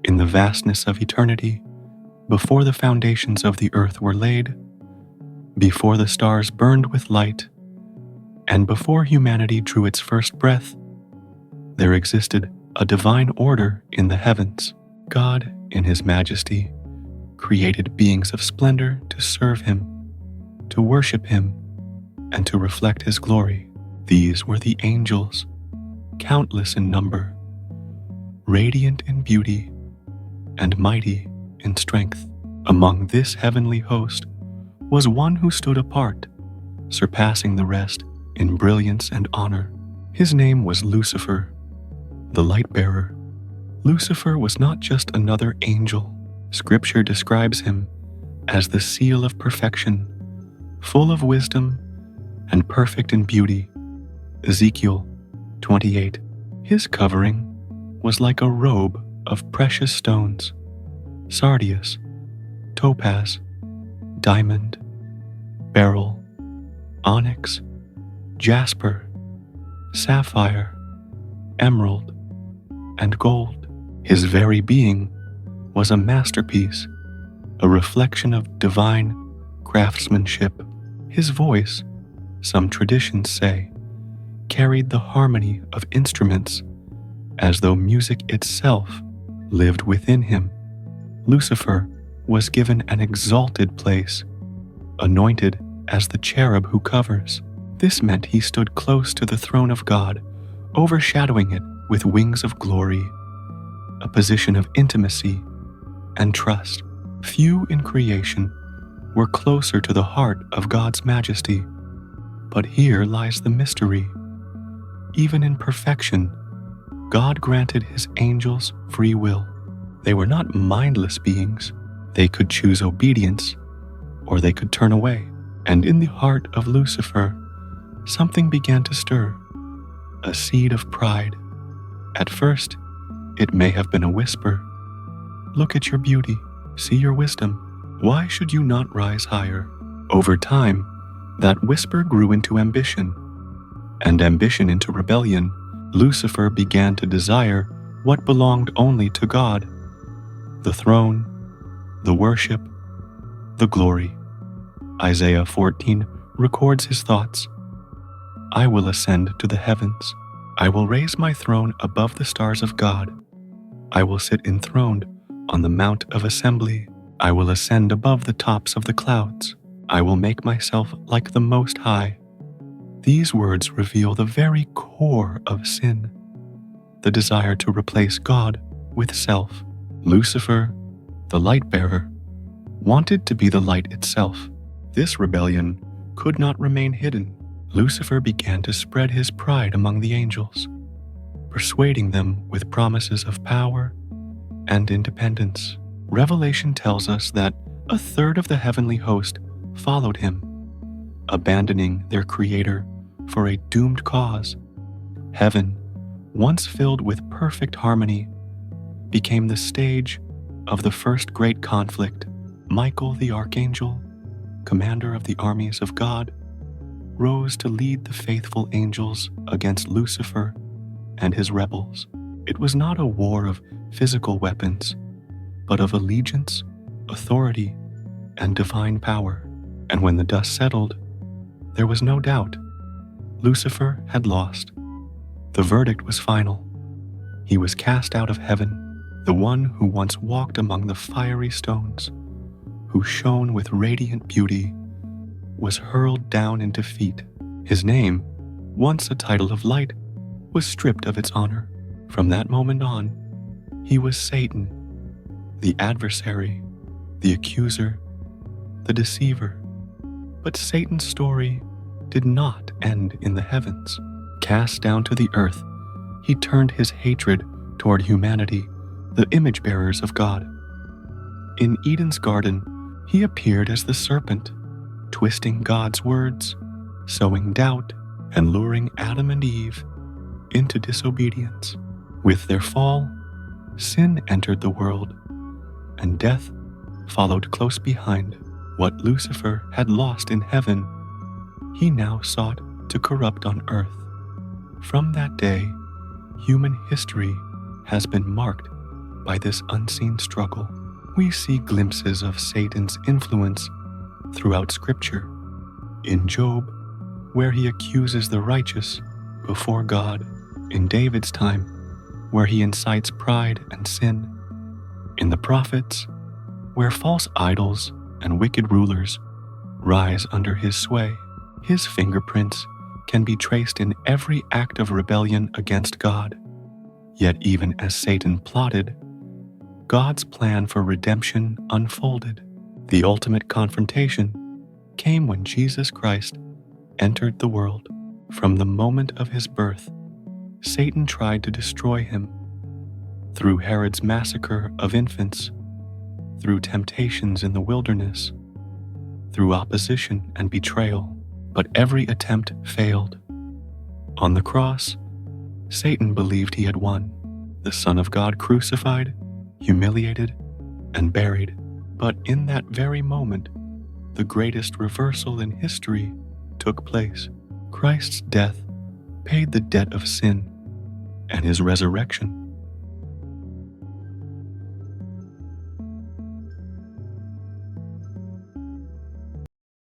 In the vastness of eternity, before the foundations of the earth were laid, before the stars burned with light, and before humanity drew its first breath, there existed a divine order in the heavens. God, in His majesty, created beings of splendor to serve Him, to worship Him, and to reflect His glory. These were the angels, countless in number, radiant in beauty, and mighty in strength. Among this heavenly host was one who stood apart, surpassing the rest in brilliance and honor. His name was Lucifer, the light-bearer. Lucifer was not just another angel. Scripture describes him as the seal of perfection, full of wisdom and perfect in beauty. Ezekiel 28. His covering was like a robe of precious stones: sardius, topaz, diamond, beryl, onyx, jasper, sapphire, emerald, and gold. His very being was a masterpiece, a reflection of divine craftsmanship. His voice, some traditions say, carried the harmony of instruments, as though music itself lived within him. Lucifer was given an exalted place, anointed as the cherub who covers. This meant he stood close to the throne of God, overshadowing it with wings of glory, a position of intimacy and trust. Few in creation were closer to the heart of God's majesty, but here lies the mystery. Even in perfection, God granted His angels free will. They were not mindless beings. They could choose obedience, or they could turn away. And in the heart of Lucifer, something began to stir, a seed of pride. At first, it may have been a whisper. Look at your beauty, see your wisdom. Why should you not rise higher? Over time, that whisper grew into ambition, and ambition into rebellion. Lucifer began to desire what belonged only to God: the throne, the worship, the glory. Isaiah 14 records his thoughts. I will ascend to the heavens. I will raise my throne above the stars of God. I will sit enthroned on the mount of assembly. I will ascend above the tops of the clouds. I will make myself like the Most High. These words reveal the very core of sin, the desire to replace God with self. Lucifer, the light-bearer, wanted to be the light itself. This rebellion could not remain hidden. Lucifer began to spread his pride among the angels, persuading them with promises of power and independence. Revelation tells us that a third of the heavenly host followed him, abandoning their creator for a doomed cause. Heaven, once filled with perfect harmony, became the stage of the first great conflict. Michael the archangel, commander of the armies of God, rose to lead the faithful angels against Lucifer and his rebels. It was not a war of physical weapons, but of allegiance, authority, and divine power. And when the dust settled, there was no doubt. Lucifer had lost. The verdict was final. He was cast out of heaven. The one who once walked among the fiery stones, who shone with radiant beauty, was hurled down in defeat. His name, once a title of light, was stripped of its honor. From that moment on, he was Satan, the adversary, the accuser, the deceiver. But Satan's story did not end in the heavens. Cast down to the earth, he turned his hatred toward humanity, the image bearers of God. In Eden's garden, he appeared as the serpent, twisting God's words, sowing doubt, and luring Adam and Eve into disobedience. With their fall, sin entered the world, and death followed close behind. What Lucifer had lost in heaven, he now sought to corrupt on earth. From that day, human history has been marked by this unseen struggle. We see glimpses of Satan's influence throughout Scripture. In Job, where he accuses the righteous before God. In David's time, where he incites pride and sin. In the prophets, where false idols and wicked rulers rise under his sway. His fingerprints can be traced in every act of rebellion against God. Yet even as Satan plotted, God's plan for redemption unfolded. The ultimate confrontation came when Jesus Christ entered the world. From the moment of his birth, Satan tried to destroy him through Herod's massacre of infants, through temptations in the wilderness, through opposition and betrayal. But every attempt failed. On the cross, Satan believed he had won, the Son of God crucified, humiliated, and buried. But in that very moment, the greatest reversal in history took place. Christ's death paid the debt of sin, and his resurrection